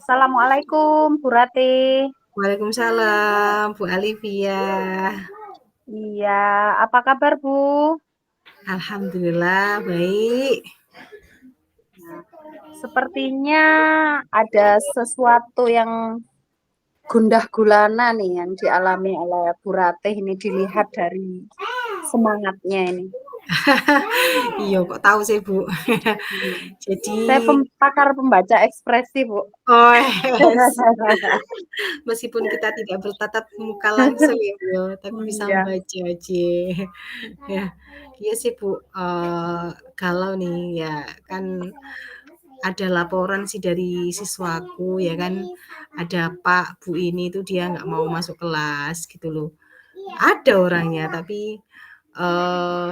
Assalamualaikum, Bu Rati. Waalaikumsalam, Bu Alivia. Iya, apa kabar, Bu? Alhamdulillah baik. Nah, sepertinya ada sesuatu yang gundah gulana nih yang dialami oleh Bu Ratih ini dilihat dari semangatnya ini. Iya, kok tahu sih, Bu. Hmm. Jadi, Saya pakar pembaca ekspresi, Bu. oh, yes. Meskipun kita tidak bertatap muka langsung ya, Bu, tapi bisa Iya. membaca aja. Ya, iya sih, Bu. Kalau nih ya kan ada laporan sih dari siswaku ya kan, ada Pak, Bu ini tuh dia nggak mau masuk kelas gitu loh. Ada orangnya tapi eh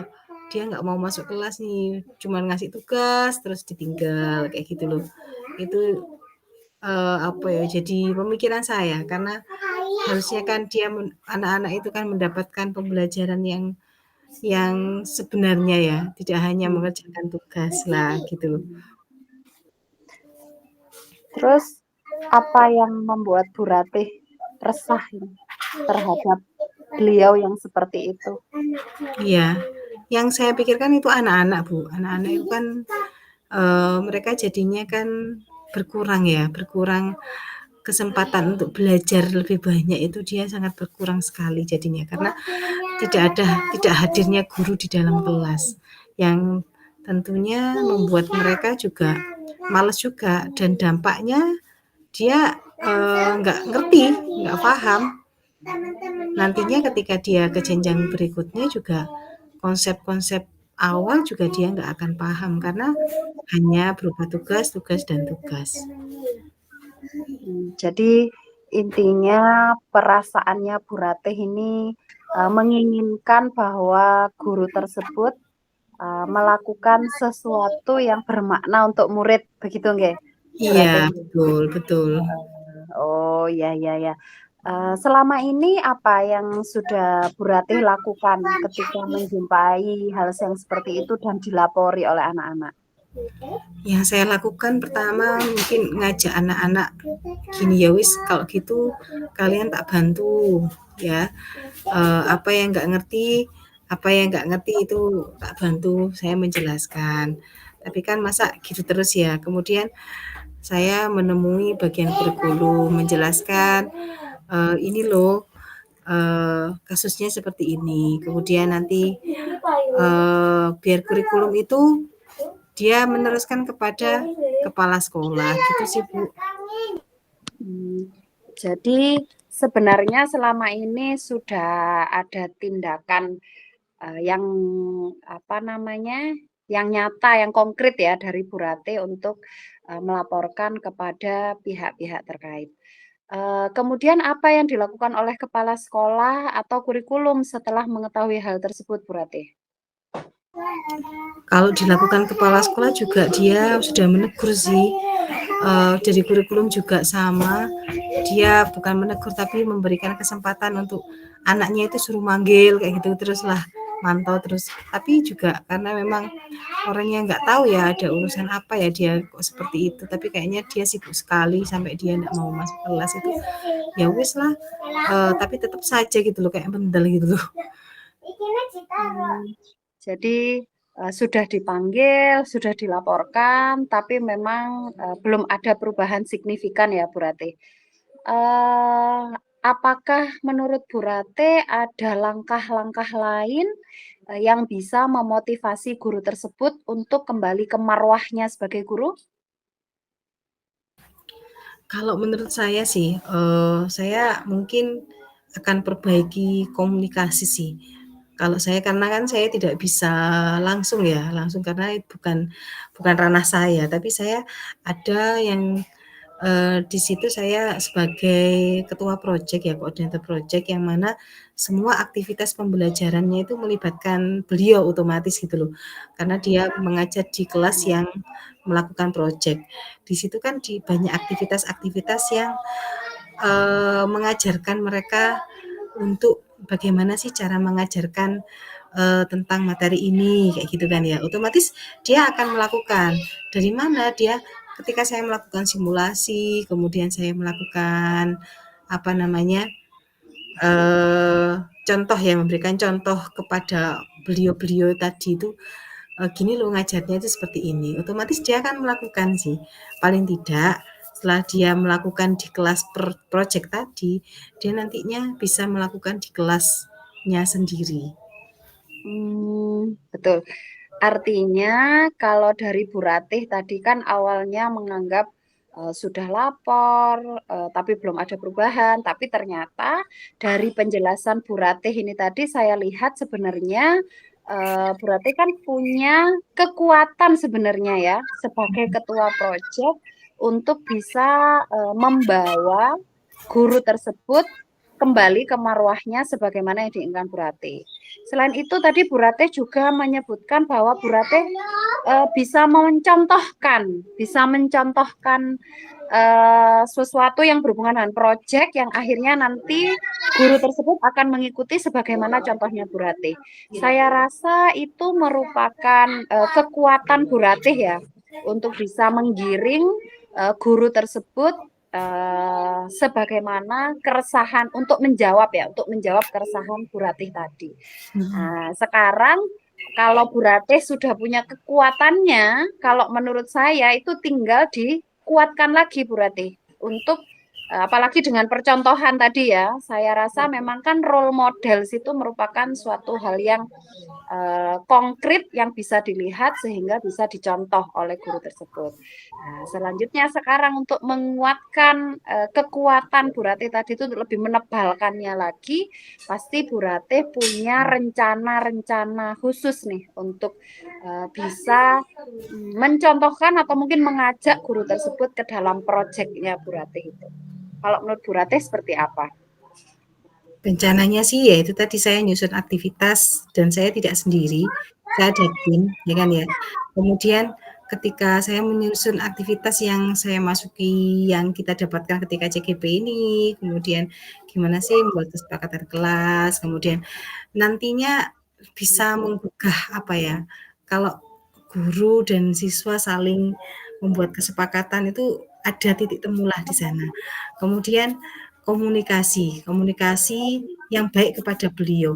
dia nggak mau masuk kelas nih, cuman ngasih tugas terus ditinggal kayak gitu loh. Itu apa ya? Jadi pemikiran saya karena harusnya kan anak-anak itu kan mendapatkan pembelajaran yang sebenarnya ya, tidak hanya mengerjakan tugas lah gitu loh. Terus apa yang membuat Bu Ratih resah ini terhadap beliau yang seperti itu? Iya, yang saya pikirkan itu anak-anak Bu. Anak-anak itu kan mereka jadinya kan berkurang ya, berkurang kesempatan untuk belajar lebih banyak itu dia sangat berkurang sekali jadinya karena tidak hadirnya guru di dalam kelas yang tentunya membuat mereka juga males juga dan dampaknya dia nggak ngerti, nggak paham. Nantinya ketika dia ke jenjang berikutnya juga konsep-konsep awal juga dia nggak akan paham karena hanya berupa tugas, tugas, dan tugas. Jadi intinya perasaannya Bu Ratih ini menginginkan bahwa guru tersebut melakukan sesuatu yang bermakna untuk murid, begitu nggih, Bu Iya, Ratih? betul, betul. Oh ya ya ya. Selama ini apa yang sudah Bu Ratih lakukan ketika menjumpai hal yang seperti itu dan dilapori oleh anak-anak? Yang saya lakukan pertama mungkin ngajak anak-anak gini ya wis kalau gitu kalian tak bantu ya. Apa yang nggak ngerti itu tak bantu saya menjelaskan. Tapi kan masa gitu terus ya. Kemudian saya menemui bagian kurikulum menjelaskan ini loh kasusnya seperti ini. Kemudian nanti biar kurikulum itu dia meneruskan kepada kepala sekolah gitu sih Bu. Hmm, jadi sebenarnya selama ini sudah ada tindakan yang apa namanya, yang nyata, yang konkret ya dari Bu Ratih untuk melaporkan kepada pihak-pihak terkait. Kemudian apa yang dilakukan oleh kepala sekolah atau kurikulum setelah mengetahui hal tersebut, Bu Ratih? Kalau dilakukan kepala sekolah juga dia sudah menegur sih. Dari kurikulum juga sama. Dia bukan menegur tapi memberikan kesempatan untuk anaknya itu suruh manggil kayak gitu teruslah mantau terus. Tapi juga karena memang orangnya nggak tahu ya ada urusan apa ya dia kok seperti itu. Tapi kayaknya dia sibuk sekali sampai dia nggak mau masuk kelas itu. Ya wis lah. Tapi tetap saja gitu loh kayak bendel gitu loh. Hmm, jadi sudah dipanggil, sudah dilaporkan, tapi memang belum ada perubahan signifikan ya, Bu Ratih. Eh, apakah menurut Bu Ratih ada langkah-langkah lain yang bisa memotivasi guru tersebut untuk kembali ke marwahnya sebagai guru? Kalau menurut saya sih, saya mungkin akan perbaiki komunikasi sih. Kalau saya karena kan saya tidak bisa langsung ya, langsung karena bukan bukan ranah saya, tapi saya ada yang di situ saya sebagai ketua project ya, koordinator project yang mana semua aktivitas pembelajarannya itu melibatkan beliau otomatis gitu loh. Karena dia mengajar di kelas yang melakukan project. Di situ kan di banyak aktivitas-aktivitas yang mengajarkan mereka untuk bagaimana sih cara mengajarkan tentang materi ini kayak gitu kan ya. Otomatis dia akan melakukan. Dari mana dia ketika saya melakukan simulasi, kemudian saya melakukan apa namanya, eee, contoh ya, memberikan contoh kepada beliau-beliau tadi itu, gini loh ngajarnya itu seperti ini, otomatis dia akan melakukan sih. Paling tidak setelah dia melakukan di kelas project tadi, dia nantinya bisa melakukan di kelasnya sendiri. Betul. Artinya kalau dari Bu Ratih tadi kan awalnya menganggap sudah lapor, tapi belum ada perubahan. Tapi ternyata dari penjelasan Bu Ratih ini tadi saya lihat sebenarnya Bu Ratih kan punya kekuatan sebenarnya ya sebagai ketua proyek untuk bisa membawa guru tersebut kembali ke marwahnya sebagaimana yang diinginkan Bu Ratih. Selain itu tadi Bu Ratih juga menyebutkan bahwa Bu Ratih bisa mencontohkan sesuatu yang berhubungan dengan proyek yang akhirnya nanti guru tersebut akan mengikuti sebagaimana contohnya Bu Ratih. Saya rasa itu merupakan kekuatan Bu Ratih ya untuk bisa menggiring guru tersebut sebagaimana keresahan untuk menjawab keresahan Bu Ratih tadi. Mhm. Nah, sekarang kalau Bu Ratih sudah punya kekuatannya, kalau menurut saya itu tinggal dikuatkan lagi Bu Ratih untuk apalagi dengan percontohan tadi ya. Saya rasa memang kan role model itu merupakan suatu hal yang konkret yang bisa dilihat sehingga bisa dicontoh oleh guru tersebut. Nah, selanjutnya sekarang untuk menguatkan kekuatan Bu Ratih tadi itu untuk lebih menebalkannya lagi, pasti Bu Ratih punya rencana-rencana khusus nih untuk bisa mencontohkan atau mungkin mengajak guru tersebut ke dalam proyeknya Bu Ratih itu. Kalau menurut Bu Ratih seperti apa? Rencananya sih ya itu tadi saya nyusun aktivitas dan saya tidak sendiri, saya ada tim, ya kan ya. Kemudian ketika saya menyusun aktivitas yang saya masuki, yang kita dapatkan ketika CGP ini, kemudian gimana sih membuat kesepakatan kelas, kemudian nantinya bisa menggugah apa ya, kalau guru dan siswa saling membuat kesepakatan itu ada titik temulah di sana. Kemudian komunikasi, komunikasi yang baik kepada beliau.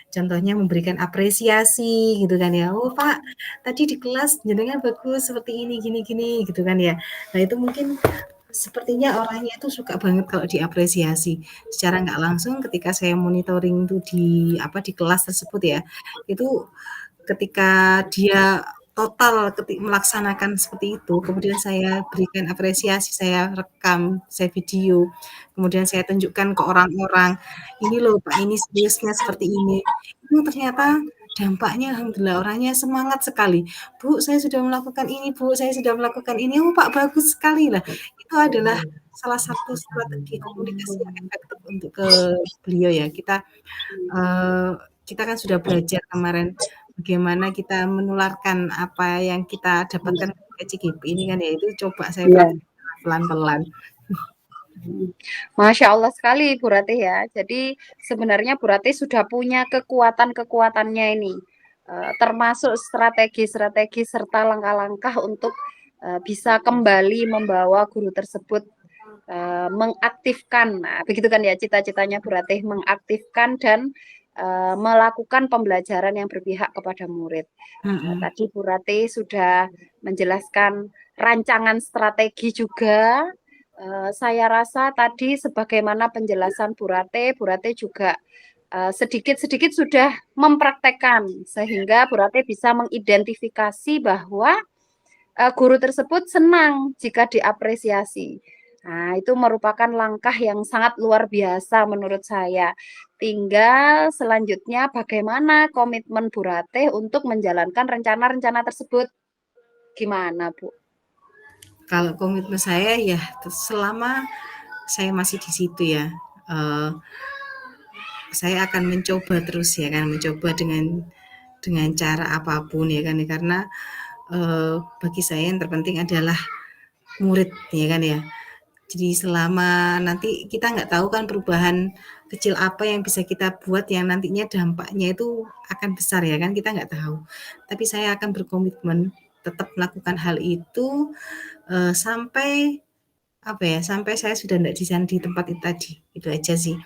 Contohnya memberikan apresiasi gitu kan ya. Oh Pak, tadi di kelas jenengan bagus seperti ini gini-gini gitu kan ya. Nah itu mungkin sepertinya orangnya itu suka banget kalau diapresiasi. Secara nggak langsung ketika saya monitoring itu di apa di kelas tersebut ya, itu ketika dia total melaksanakan seperti itu, kemudian saya berikan apresiasi, saya rekam, saya video, kemudian saya tunjukkan ke orang-orang, "Ini loh Pak, ini seriusnya seperti ini." Itu ternyata dampaknya alhamdulillah orangnya semangat sekali, "Bu, saya sudah melakukan ini Bu, saya sudah melakukan ini." "Oh Pak, bagus sekali." Lah, itu adalah salah satu strategi komunikasi yang efektif untuk ke beliau ya. Eee, kita kan sudah belajar kemarin bagaimana kita menularkan apa yang kita dapatkan ketika CGP ini kan ya, itu coba saya Ya. praktekkan pelan-pelan. Masya Allah sekali Bu Ratih ya. Jadi sebenarnya Bu Ratih sudah punya kekuatan-kekuatannya ini, termasuk strategi-strategi serta langkah-langkah untuk bisa kembali membawa guru tersebut mengaktifkan. Nah, begitu kan ya cita-citanya Bu Ratih mengaktifkan dan melakukan pembelajaran yang berpihak kepada murid. Mhm. Tadi Bu Ratih sudah menjelaskan rancangan strategi juga. Saya rasa tadi sebagaimana penjelasan Bu Ratih juga sedikit-sedikit sudah mempraktekkan sehingga Bu Ratih bisa mengidentifikasi bahwa guru tersebut senang jika diapresiasi. Nah, itu merupakan langkah yang sangat luar biasa menurut saya. Tinggal selanjutnya bagaimana komitmen Bu Ratih untuk menjalankan rencana-rencana tersebut. Gimana, Bu? Kalau komitmen saya ya selama saya masih di situ ya, eee, saya akan mencoba terus ya kan, mencoba dengan cara apapun ya kan ya, karena, bagi saya yang terpenting adalah murid ya kan ya. Jadi selama nanti kita nggak tahu kan perubahan kecil apa yang bisa kita buat yang nantinya dampaknya itu akan besar ya kan, kita nggak tahu. Tapi saya akan berkomitmen tetap melakukan hal itu, sampai apa ya, sampai saya sudah tidak di tempat itu tadi, itu aja sih.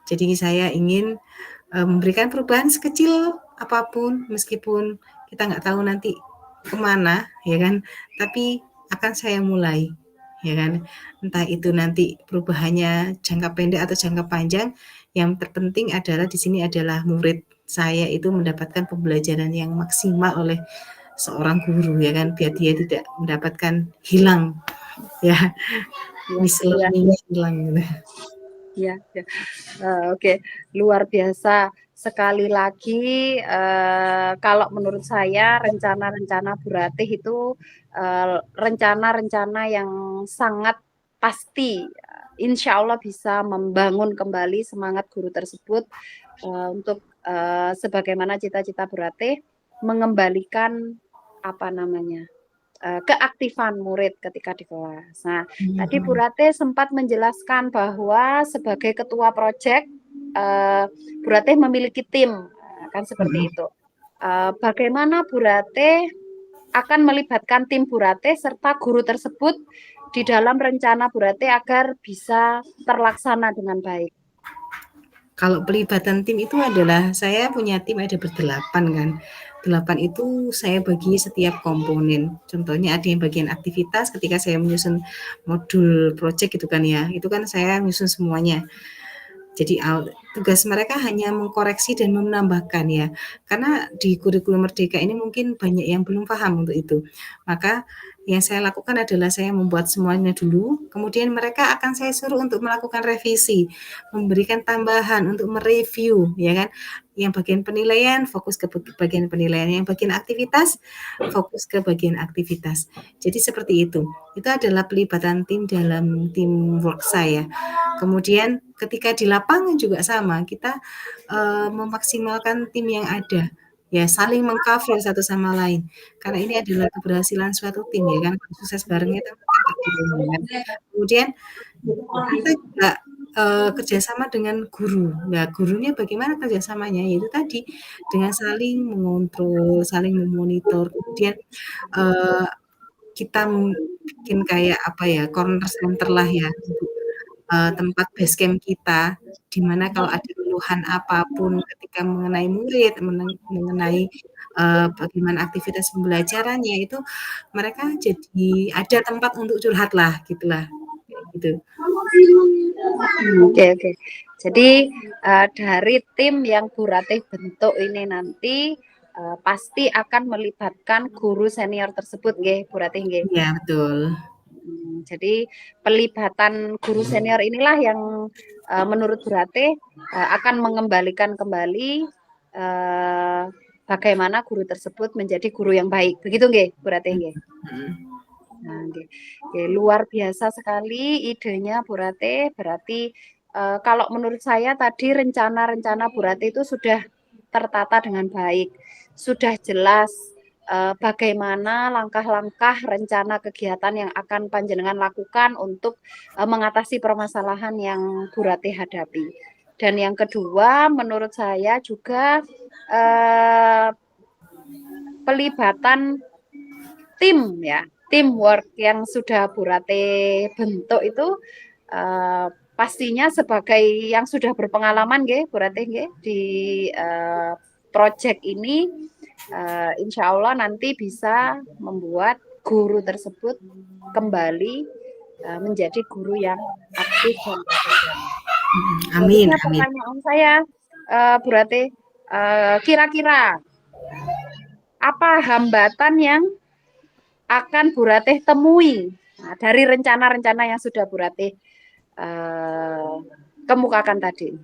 Jadi saya ingin, memberikan perubahan sekecil apapun, meskipun kita nggak tahu nanti kemana, ya kan, tapi akan saya mulai, ya kan. Entah itu nanti perubahannya jangka pendek atau jangka panjang, yang terpenting adalah di sini adalah murid saya itu mendapatkan pembelajaran yang maksimal oleh seorang guru, ya kan, biar dia tidak mendapatkan hilang, ya. Iya, iya, Mislearning-nya hilang gitu. iya, iya. Oke, luar biasa. Sekali lagi, kalau menurut saya rencana-rencana Bu Ratih itu rencana-rencana yang sangat pasti, insya Allah bisa membangun kembali semangat guru tersebut untuk sebagaimana cita-cita Bu Ratih mengembalikan apa namanya keaktifan murid ketika di kelas. Nah, tadi Bu Ratih sempat menjelaskan bahwa sebagai ketua proyek, Bu Ratih memiliki tim, kan seperti itu. Bagaimana Bu Ratih akan melibatkan tim Bu Ratih serta guru tersebut di dalam rencana Bu Ratih agar bisa terlaksana dengan baik? Kalau pelibatan tim itu adalah saya punya tim ada berdelapan kan. 8 itu saya bagi setiap komponen. Contohnya ada yang bagian aktivitas ketika saya menyusun modul project gitu kan ya. Itu kan saya menyusun semuanya. Jadi tugas mereka hanya mengkoreksi dan menambahkan ya. Karena di kurikulum Merdeka ini mungkin banyak yang belum paham untuk itu. Maka yang saya lakukan adalah saya membuat semuanya dulu, kemudian mereka akan saya suruh untuk melakukan revisi, memberikan tambahan untuk mereview, ya kan. Yang bagian penilaian fokus ke bagian penilaian, yang bagian aktivitas fokus ke bagian aktivitas. Jadi seperti itu. Itu adalah pelibatan tim dalam teamwork saya. Kemudian ketika di lapangan juga sama, kita memaksimalkan tim yang ada. Ya, saling mengcover satu sama lain. Karena ini adalah keberhasilan suatu tim ya kan, sukses bareng itu kan. Kemudian kita juga kerjasama dengan guru. Nah, gurunya bagaimana kerjasamanya? Yaitu tadi dengan saling mengontrol, saling memonitor. Kemudian kita bikin kayak apa ya, corner center lah ya untuk tempat base camp kita, di mana kalau ada keluhan apapun ketika mengenai murid, mengenai bagaimana aktivitas pembelajarannya itu mereka jadi ada tempat untuk curhat lah, gitulah, kayak gitu. Oke, oke. Jadi dari tim yang Bu Ratih bentuk ini nanti pasti akan melibatkan guru senior tersebut, nggih, Bu Ratih, nggih. Iya, betul. Jadi pelibatan guru senior inilah yang menurut Bu Ratih akan mengembalikan kembali bagaimana guru tersebut menjadi guru yang baik. Begitu nggih, Bu Ratih, nggih? Nah, luar biasa sekali idenya Bu Ratih. Berarti kalau menurut saya tadi rencana-rencana Bu Ratih itu sudah tertata dengan baik, sudah jelas bagaimana langkah-langkah rencana kegiatan yang akan panjenengan lakukan untuk mengatasi permasalahan yang Bu Ratih hadapi. Dan yang kedua, menurut saya juga pelibatan tim ya, teamwork yang sudah Bu Ratih bentuk itu pastinya sebagai yang sudah berpengalaman nggih Bu Ratih nggih di project ini insya Allah nanti bisa membuat guru tersebut kembali menjadi guru yang aktif dan profesional. Amin, Selanjutnya amin. pertanyaan saya Bu Ratih, kira-kira apa hambatan yang akan Bu Ratih temui dari rencana-rencana yang sudah Bu Ratih kemukakan tadi?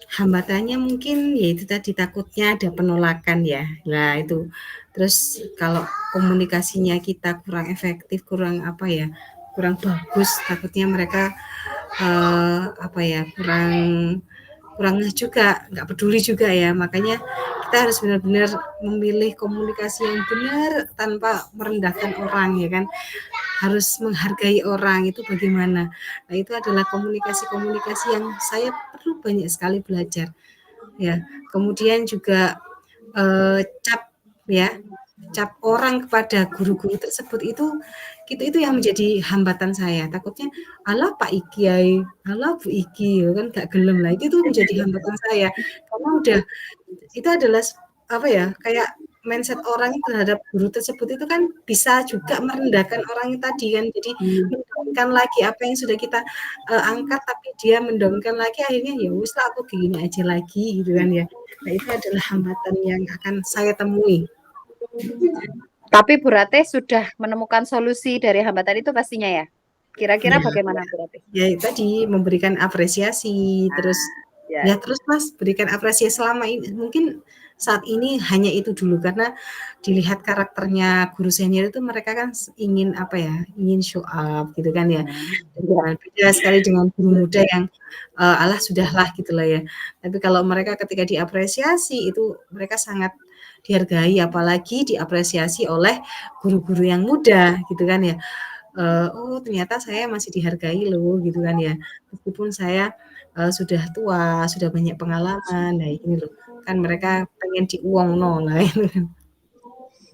Hambatannya mungkin ya itu tadi takutnya ada penolakan ya. Nah itu. Terus kalau komunikasinya kita kurang efektif, kurang apa ya, kurang bagus, takutnya mereka apa ya, kurang juga, nggak peduli juga ya. Makanya kita harus benar-benar memilih komunikasi yang benar tanpa merendahkan orang ya kan. Harus menghargai orang itu bagaimana. Nah, itu adalah komunikasi-komunikasi yang saya perlu banyak sekali belajar. Ya, kemudian juga cap ya. cap orang kepada guru-guru tersebut itu yang menjadi hambatan saya. Takutnya, "Alah Pak Kiai, alah Bu Iki," kan gak gelem lah. Itu tuh menjadi hambatan saya. Karena udah itu adalah apa ya, kayak mindset orang terhadap guru tersebut itu kan bisa juga merendahkan orang yang tadi kan. Jadi Hmm. mendownkan lagi apa yang sudah kita angkat, tapi dia mendownkan lagi akhirnya ya wis lah aku gini aja lagi gitu kan ya. Nah, itu adalah hambatan yang akan saya temui. Tapi Bu Ratih sudah menemukan solusi dari hambatan itu pastinya ya? Kira-kira Ya, bagaimana Bu Ratih? ya tadi memberikan apresiasi, terus Ya, ya terus Mas berikan apresiasi selama ini mungkin saat ini hanya itu dulu karena dilihat karakternya guru senior itu mereka kan ingin apa ya, ingin show up gitu kan ya. ya. Beda sekali dengan guru muda yang alah sudahlah gitulah ya. Tapi kalau mereka ketika diapresiasi itu mereka sangat dihargai apalagi diapresiasi oleh guru-guru yang muda gitu kan ya. Oh ternyata saya masih dihargai loh gitu kan ya. Meskipun saya sudah tua, sudah banyak pengalaman, nah ini loh kan mereka pengen diuangno lah itu kan.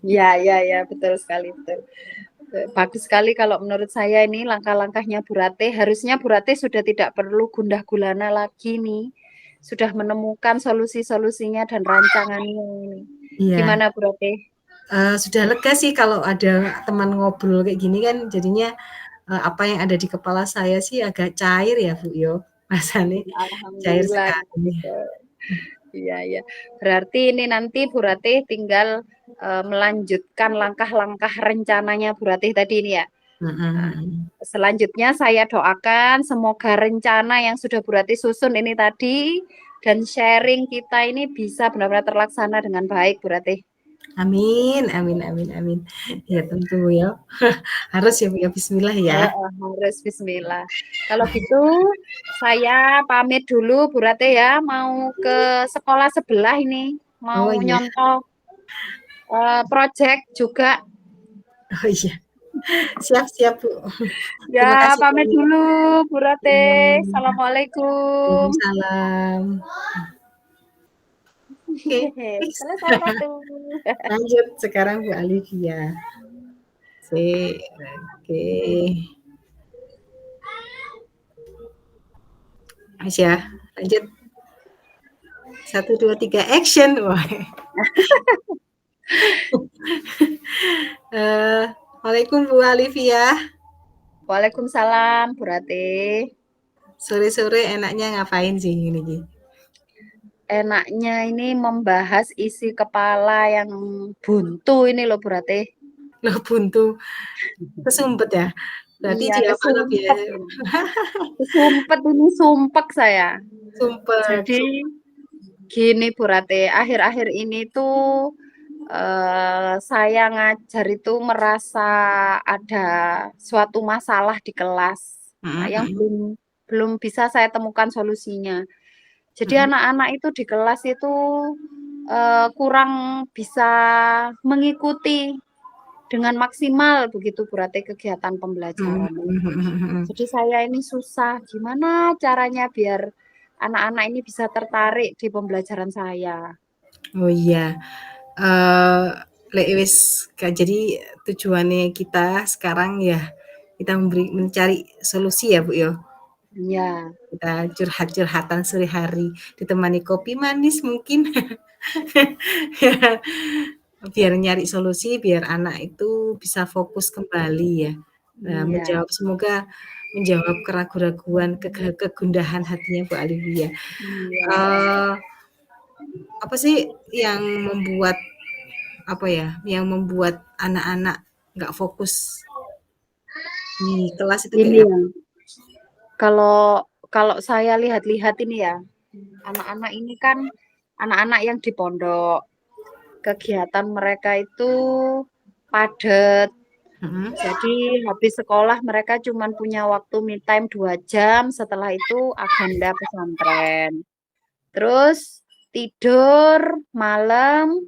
Ya, ya, ya, betul sekali, betul. Bagus sekali kalau menurut saya ini langkah-langkahnya Bu Ratih. Harusnya Bu Ratih sudah tidak perlu gundah gulana lagi nih. Sudah menemukan solusi-solusinya dan rancangannya ini. Iya, Gimana Bu Ratih? sudah lega sih kalau ada teman ngobrol kayak gini kan jadinya, apa yang ada di kepala saya sih agak cair ya Bu yo, rasanya cair Alhamdulillah. sekali. Iya, iya. Berarti ini nanti Bu Ratih tinggal melanjutkan langkah-langkah rencananya Bu Ratih tadi ini ya. Mhm Nah, mhm. selanjutnya saya doakan semoga rencana yang sudah Bu Ratih susun ini tadi dan sharing kita ini bisa benar-benar terlaksana dengan baik Bu Ratih. Amin amin amin amin. Ya tentu ya, harus ya Bu ya, bismillah ya. Harus bismillah. Kalau gitu saya pamit dulu Bu Ratih ya, mau ke sekolah sebelah ini, mau Oh iya nyontoh project juga. oh iya, siap siap Bu. Ya, Terima kasih pamit banyak. dulu Bu Ratih. Iya, Assalamualaikum. waalaikumsalam. Oke, next. Selesai satu. Lanjut sekarang Bu Alivia. Sip, oke. Aisyah, lanjut. 1, 2, 3, action. Wah. Waalaikum Bu Alivia. Waalaikumsalam Bu Ratih. Sore-sore enaknya ngapain sih ini Ki? Enaknya ini membahas isi kepala yang buntu ini loh Bu Ratih. Loh buntu, kesumpet ya? Berarti Iya, di apa loh kesumpet biaya? ini. Kesumpet ini sumpek saya. Sumpet, Jadi gini Bu Ratih, akhir-akhir ini tuh saya ngajar itu merasa ada suatu masalah di kelas mhm yang mhm, belum belum bisa saya temukan solusinya. Jadi mhm, anak-anak itu di kelas itu kurang bisa mengikuti dengan maksimal begitu berarti kegiatan mhm pembelajaran. mhm mhm mhm. Jadi saya ini susah, gimana caranya biar anak-anak ini bisa tertarik di pembelajaran saya. Oh iya, eee, lek wis jadi tujuannya kita sekarang ya, kita mencari solusi ya Bu ya? Ya, Kita curhat-curhatan sore hari, ditemani kopi manis mungkin. Ya, biar nyari solusi, biar anak itu bisa fokus kembali ya. Nah, ya, semoga menjawab keraguan-raguan, kegundahan hatinya Bu Alivia. iya. Eee, apa sih yang membuat, apa ya, yang membuat anak-anak nggak fokus di kelas itu Ini kayak apa? ya, kalau kalau saya lihat-lihat ini ya, anak-anak ini kan anak-anak yang di pondok, kegiatan mereka itu padat. Mhm, Jadi habis sekolah mereka cuma punya waktu me time 2 jam, setelah itu agenda pesantren. Terus tidur malam,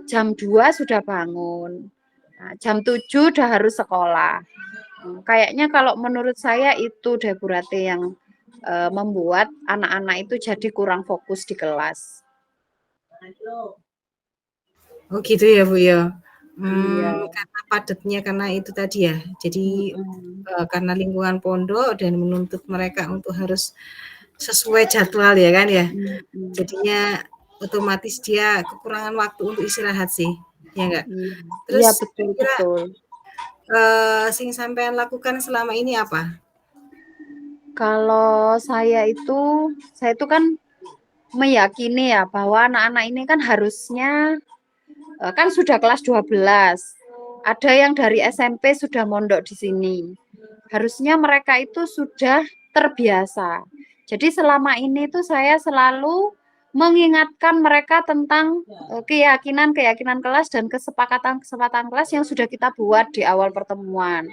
jam 2 sudah bangun. Nah, jam 7 udah harus sekolah. Kayaknya kalau menurut saya itu deh Bu Rati yang, membuat anak-anak itu jadi kurang fokus di kelas. oh gitu ya Bu ya? Iya, Karena padatnya, karena itu tadi ya, jadi, mhm, karena lingkungan pondok dan menuntut mereka untuk harus sesuai jadwal ya kan ya, mhm, jadinya otomatis dia kekurangan waktu untuk istirahat sih, ya enggak? iya, Terus iya, betul kira-kira, betul. sing sampean lakukan selama ini apa? Kalau saya itu kan meyakini ya bahwa anak-anak ini kan harusnya, kan sudah kelas 12, ada yang dari SMP sudah mondok di sini. Harusnya mereka itu sudah terbiasa. Jadi selama ini tuh saya selalu mengingatkan mereka tentang, keyakinan-keyakinan kelas dan kesepakatan-kesepakatan kelas yang sudah kita buat di awal pertemuan.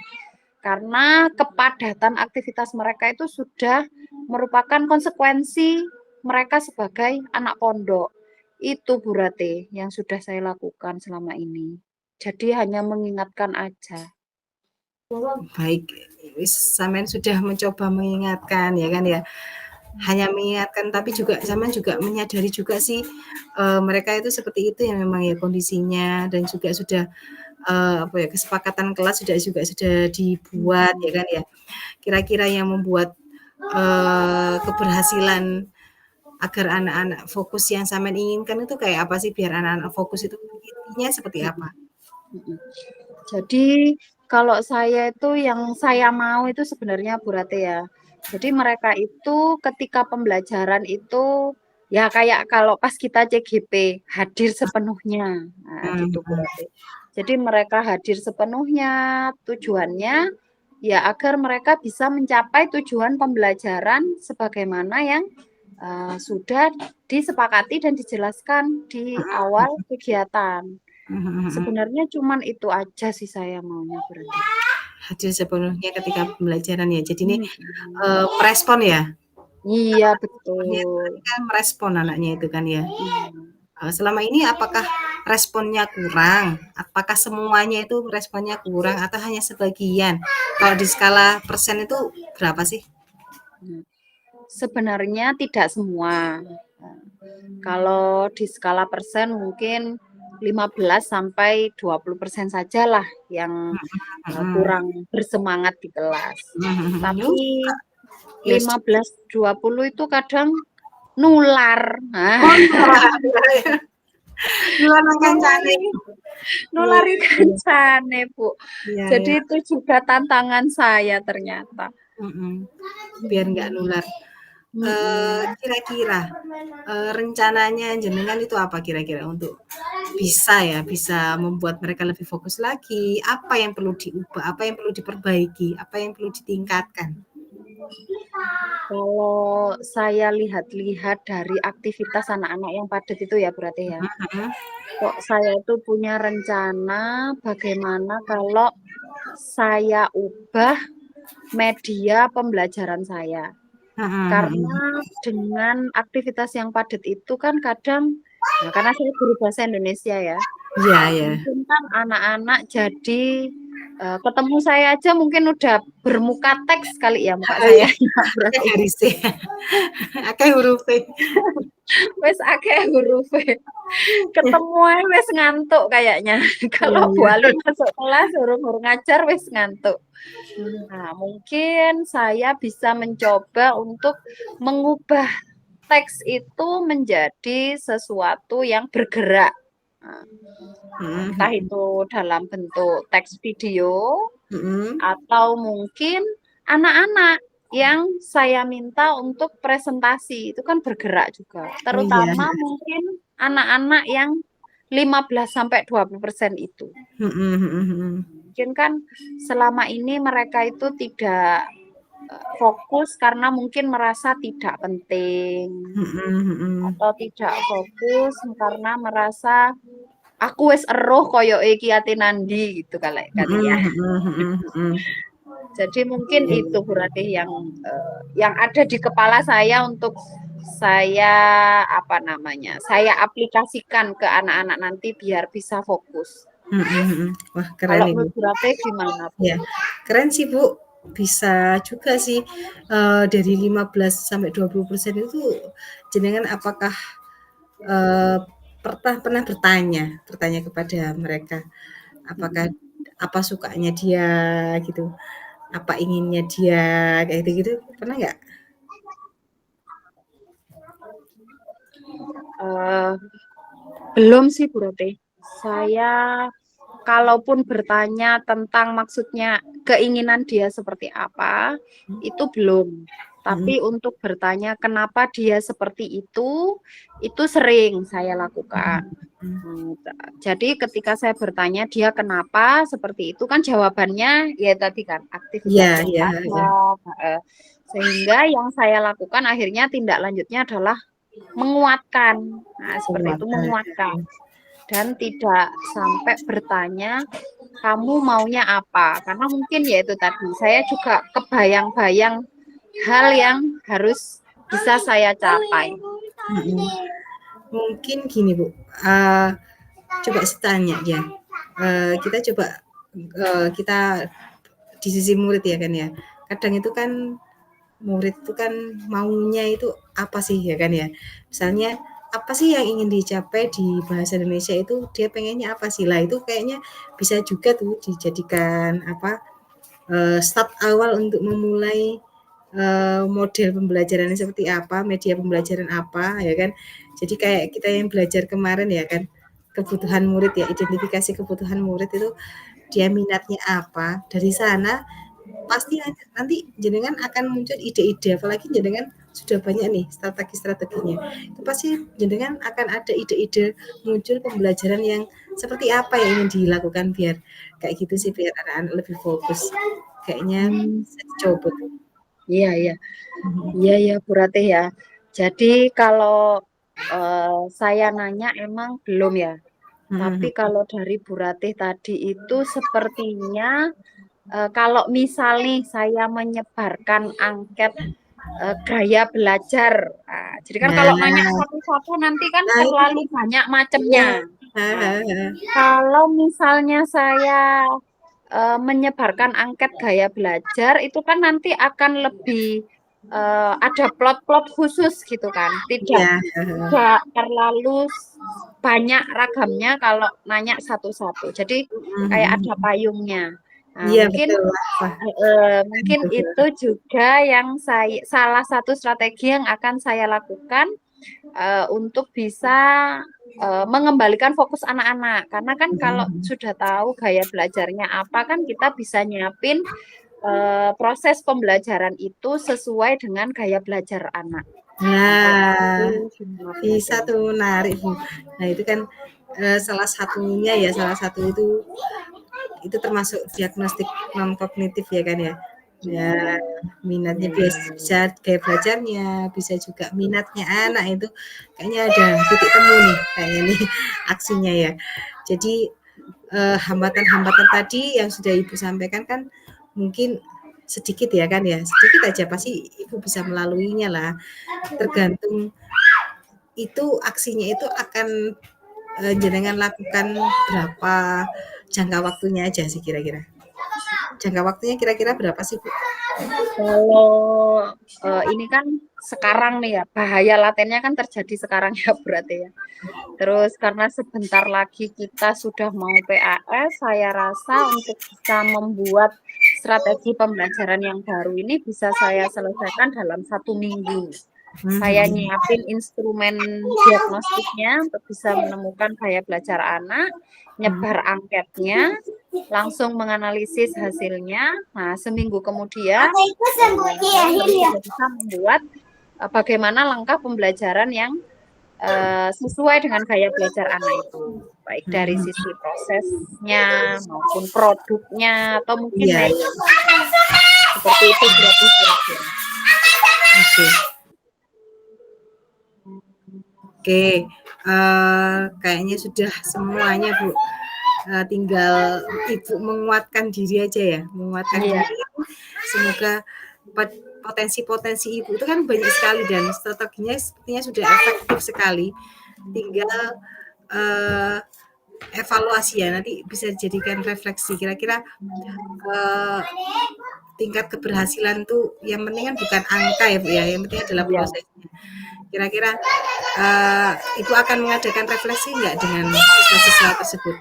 Karena kepadatan aktivitas mereka itu sudah merupakan konsekuensi mereka sebagai anak pondok. Itu Bu Rate yang sudah saya lakukan selama ini. Jadi hanya mengingatkan aja. Baik, sampean sudah mencoba mengingatkan ya kan ya, hanya mengingatkan tapi juga sampean juga menyadari juga sih, mereka itu seperti itu ya memang ya kondisinya dan juga sudah, apa ya, kesepakatan kelas sudah dibuat ya Mhm, kan ya. Kira-kira yang membuat, keberhasilan agar anak-anak fokus yang sampean inginkan itu kayak apa sih biar anak-anak fokus itu intinya seperti mhm, apa? mhm. Jadi kalau saya itu yang saya mau itu sebenarnya Bu Rate ya. Jadi mereka itu ketika pembelajaran itu ya kayak kalau pas kita CGP hadir sepenuhnya. Nah, Mhm gitu Bu mhm. Rate. Jadi mereka hadir sepenuhnya tujuannya ya agar mereka bisa mencapai tujuan pembelajaran sebagaimana yang sudah disepakati dan dijelaskan di awal kegiatan. Mhm mhm mhm. Sebenarnya cuman itu aja sih saya maunya berarti. Hadir sepenuhnya ketika pembelajaran ya. Jadi ini, Mhm. merespon ya? Iya Responnya betul. berarti kan merespon anaknya itu kan ya? Iya. Selama ini apakah responnya kurang? Apakah semuanya itu responnya kurang atau hanya sebagian? Kalau di skala persen itu berapa sih? Nah, sebenarnya tidak semua. Kalau di skala persen mungkin 15 sampai 20% sajalah yang Mhm kurang bersemangat di kelas. mhm mhm. Tapi Ya 15, 20 itu kadang nular. Nah, oh nular kancane. nulari Iya nulari iya kancane, Bu. iya Jadi iya. itu juga tantangan saya ternyata. Mhm. Biar nggak Mhm, nular. mhm. Kira-kira, rencananya jenengan itu apa kira-kira untuk bisa ya, bisa membuat mereka lebih fokus lagi, apa yang perlu diubah, apa yang perlu diperbaiki, apa yang perlu ditingkatkan? Kalau saya lihat-lihat dari aktivitas anak-anak yang padat itu ya berarti ya, Mhm mhm. kok saya itu punya rencana bagaimana kalau saya ubah media pembelajaran saya. Mhm Karena mhm. dengan aktivitas yang padat itu kan kadang, nah karena saya guru bahasa Indonesia ya, Iya iya. mungkin kan anak-anak jadi, ketemu saya aja mungkin udah bermuka teks kali ya muka Heeh, saya iya, ya akeh berarti. garise, akeh hurufe. Wis akeh hurufe. Ketemu ae wis ngantuk kayaknya. Iya Kalau Bu iya. Ali masuk kelas urung-urung ngajar wis ngantuk. Nah, mungkin saya bisa mencoba untuk mengubah teks itu menjadi sesuatu yang bergerak. Nah, Mhm entah mhm. itu dalam bentuk teks video Mhm. atau mungkin anak-anak yang saya minta untuk presentasi itu kan bergerak juga. Oh iya. Terutama mungkin anak-anak yang 15 sampai 20% itu. Mhm mhm mhm. Mungkin kan selama ini mereka itu tidak fokus karena mungkin merasa tidak penting Mhm mhm. atau tidak fokus karena merasa aku wis eruh koyo iki ati nandi gitu kali Mhm ya. mhm mhm mhm. Jadi mungkin Iya itu iya. berarti yang ada di kepala saya untuk saya apa namanya, saya aplikasikan ke anak-anak nanti biar bisa fokus. Mhm mhm. Wah keren Kalau itu. menurut Berate gimana, Bu? Ya, keren sih, Bu. Bisa juga sih, dari 15 sampai 20% itu jenengan apakah, eee, pernah bertanya bertanya kepada mereka, Apakah apa sukanya dia gitu, apa inginnya dia, kayak gitu-gitu, pernah nggak? Eee, belum sih Bu Roti. Saya kalaupun bertanya tentang maksudnya keinginan dia seperti apa, itu belum. Mhm, Tapi untuk bertanya kenapa dia seperti itu sering saya lakukan. mhm. Jadi ketika saya bertanya dia kenapa seperti itu kan jawabannya ya tadi kan Iya aktivitas yang iya, heeh. ada, sehingga yang saya lakukan akhirnya tindak lanjutnya adalah menguatkan. Nah, seperti itu Penguatan, menguatkan dan tidak sampai bertanya kamu maunya apa? Karena mungkin ya itu tadi saya juga kebayang-bayang hal yang harus bisa saya capai. mhm. Mungkin gini Bu, eee, coba saya tanya ya, kita coba, kita di sisi murid ya kan ya, kadang itu kan murid itu kan maunya itu apa sih ya kan ya, misalnya apa sih yang ingin dicapai di bahasa Indonesia itu dia pengennya apa sih, lah itu kayaknya bisa juga tuh dijadikan apa, start awal untuk memulai, model pembelajarannya seperti apa, media pembelajaran apa, ya kan. Jadi kayak kita yang belajar kemarin ya kan, kebutuhan murid ya, identifikasi kebutuhan murid itu dia minatnya apa, dari sana pasti nanti jenengan akan muncul ide-ide, apalagi jenengan sudah banyak nih strategi-strateginya. Itu pasti jenengan akan ada ide-ide muncul pembelajaran yang seperti apa yang ingin dilakukan biar kayak gitu sih, biar anak-anak lebih fokus. Kayaknya Hmm, bisa dicoba tuh. iya iya. Mhm. Iya ya Bu Ratih ya. Jadi kalau saya nanya emang belum ya. Tapi Mhm. kalau dari Bu Ratih tadi itu sepertinya kalau misalnya saya menyebarkan angket gaya belajar. Nah, jadi kan kalau nanya Nah, satu-satu nanti kan nah itu terlalu banyak iya. macamnya. Heeh Nah, heeh. kalau misalnya saya menyebarkan angket gaya belajar itu kan nanti akan lebih ada plot-plot khusus gitu kan. Tidak Iya, heeh. tidak terlalu banyak ragamnya kalau nanya satu-satu. Jadi Mhm kayak mhm ada mhm. payungnya. Nah, Iya mungkin betul, wah keren mungkin tuh. itu juga yang salah satu strategi yang akan saya lakukan untuk bisa mengembalikan fokus anak-anak. Karena kan Mhm kalau mhm. sudah tahu gaya belajarnya apa kan kita bisa nyiapin proses pembelajaran itu sesuai dengan gaya belajar anak. Nah, kalau Nah, itu gimana bisa berarti? tuh menarik, Bu. Nah, itu kan, salah satunya ya, salah satu itu termasuk diagnostik non kognitif ya kan ya. Ya, Iya, minatnya iya, iya, bisa gaya belajarnya, bisa juga minatnya anak itu kayaknya ada titik temu nih kayaknya nih aksinya ya. Jadi, hambatan-hambatan tadi yang sudah Ibu sampaikan kan mungkin sedikit ya kan ya, sedikit aja pasti Ibu bisa melaluinya lah, tergantung itu aksinya itu akan, jenengan lakukan berapa jangka waktunya aja sih kira-kira? Jangka waktunya kira-kira berapa sih, Bu? kalau ini kan sekarang nih ya, bahaya latennya kan terjadi sekarang ya berarti ya. Terus karena sebentar lagi kita sudah mau PAS, saya rasa untuk bisa membuat strategi pembelajaran yang baru ini bisa saya selesaikan dalam 1 minggu. Saya Mhm. nyiapin instrumen diagnostiknya untuk bisa menemukan gaya belajar anak, nyebar Mhm. angketnya, langsung menganalisis hasilnya. Nah, seminggu kemudian Apa itu sembunyi ya, saya harus Hilya? sudah bisa membuat bagaimana langkah pembelajaran yang sesuai dengan gaya belajar anak itu, baik dari Mhm. sisi prosesnya maupun produknya atau mungkin Iya iya. metode. Seperti itu berarti kira-kira. Oke. Oke, kayaknya sudah semuanya, Bu. Tinggal Ibu menguatkan diri aja ya, menguatkan Iya, diri. Semoga potensi-potensi Ibu itu kan banyak sekali dan strateginya sepertinya sudah efektif sekali. Tinggal eh, evaluasi ya, nanti bisa dijadikan refleksi. Kira-kira eh, tingkat keberhasilan tuh yang penting kan bukan angka ya Bu ya, yang penting adalah iya. prosesnya. Kira-kira Ibu akan mengadakan refleksi nggak dengan siswa-siswa tersebut?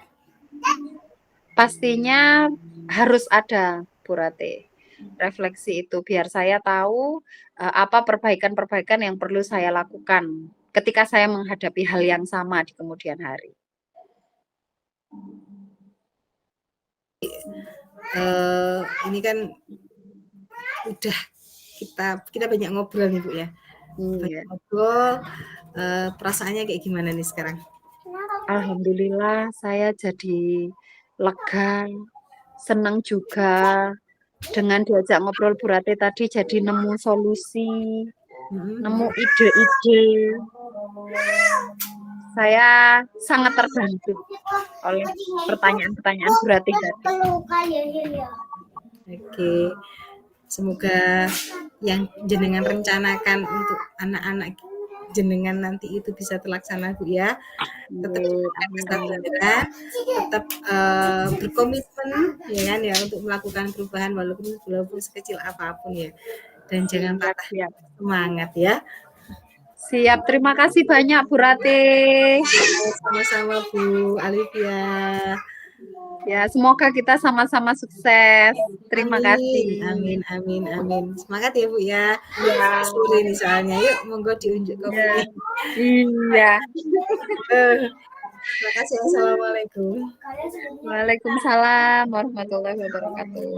pastinya harus ada, Bu Rate, refleksi itu biar saya tahu, apa perbaikan-perbaikan yang perlu saya lakukan ketika saya menghadapi hal yang sama di kemudian hari. Ini kan udah kita banyak ngobrol nih Bu ya. Banyak Iya. ngobrol, perasaannya kayak gimana nih sekarang? Alhamdulillah saya jadi lega, senang juga dengan diajak ngobrol Bu Rate tadi jadi nemu solusi, nemu Mhm. ide-ide. Saya sangat terbantu oleh pertanyaan-pertanyaan Bu Rate tadi. Oke. Semoga yang jenengan rencanakan untuk anak-anak jenengan nanti itu bisa terlaksana Bu ya. Tetap jaga Amin, amin. kesabaran, tetap berkomitmen ya kan ya untuk melakukan perubahan walaupun sekecil apapun ya. Dan jangan Siap, patah siap. semangat ya. Siap, terima kasih banyak Bu Rate. Sama-sama Bu Alivia. Ya, semoga kita sama-sama sukses. Terima Amin, kasih. amin, amin, amin. Semangat ya Bu ya. Ya, Sore nih soalnya. Yuk, monggo diunjuk ya. kopinya. Iya. Terima kasih. Assalamualaikum. Waalaikumsalam warahmatullahi wabarakatuh.